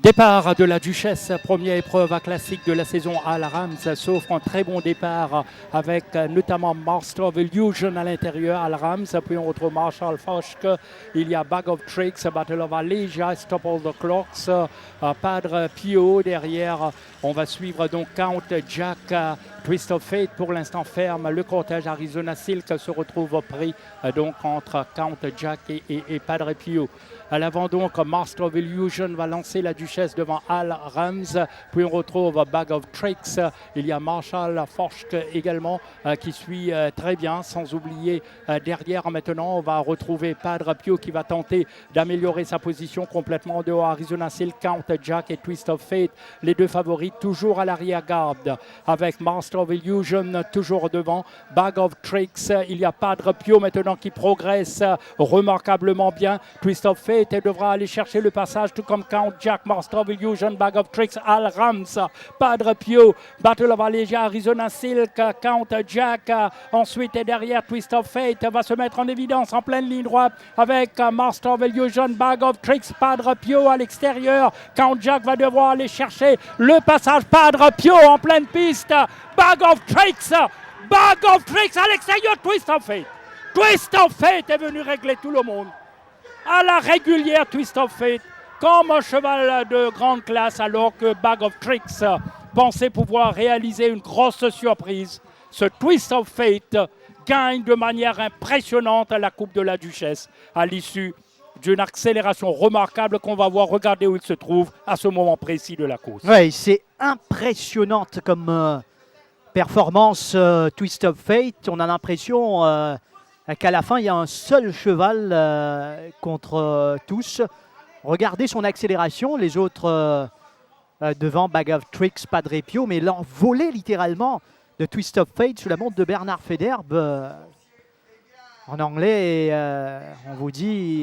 Départ de la Duchesse, première épreuve classique de la saison à la Rams, s'offre un très bon départ avec notamment Master of Illusion à l'intérieur à la Rams. Puis on retrouve Marshall Foshk, il y a Bag of Tricks, Battle of Allegia, Stop All the Clocks, Padre Pio derrière. On va suivre donc Count Jack, Twist of Fate pour l'instant ferme. Le cortège Arizona Silk se retrouve pris donc entre Count Jack et Padre Pio. À l'avant donc, Master of Illusion va lancer la Duchesse devant Al Rams. Puis on retrouve Bag of Tricks. Il y a Marshall Foshk également qui suit très bien. Sans oublier derrière maintenant, on va retrouver Padre Pio qui va tenter d'améliorer sa position complètement dehors. Arizona Silk, Count Jack et Twist of Fate. Les deux favoris toujours à l'arrière-garde avec Master of Illusion toujours devant. Bag of Tricks. Il y a Padre Pio maintenant qui progresse remarquablement bien. Twist of Fate et devra aller chercher le passage, tout comme Count Jack, Master of Illusion, Bag of Tricks, Al Rams, Padre Pio, Battle of Allegia, Arizona Silk, Count Jack. Ensuite et derrière, Twist of Fate va se mettre en évidence en pleine ligne droite avec Master of Illusion, Bag of Tricks, Padre Pio à l'extérieur. Count Jack va devoir aller chercher le passage. Padre Pio en pleine piste. Bag of Tricks à l'extérieur. Twist of Fate. Twist of Fate est venu régler tout le monde. À la régulière, Twist of Fate, comme un cheval de grande classe, alors que Bag of Tricks pensait pouvoir réaliser une grosse surprise. Ce Twist of Fate gagne de manière impressionnante la Coupe de la Duchesse à l'issue d'une accélération remarquable qu'on va voir. Regarder où il se trouve à ce moment précis de la course. Oui, c'est impressionnante comme performance Twist of Fate. On a l'impression qu'à la fin, il y a un seul cheval contre tous. Regardez son accélération, les autres devant Bag of Tricks, Padre Pio, mais l'envolée littéralement de Twist of Fate sous la montre de Bernard Federbe. En anglais, on vous dit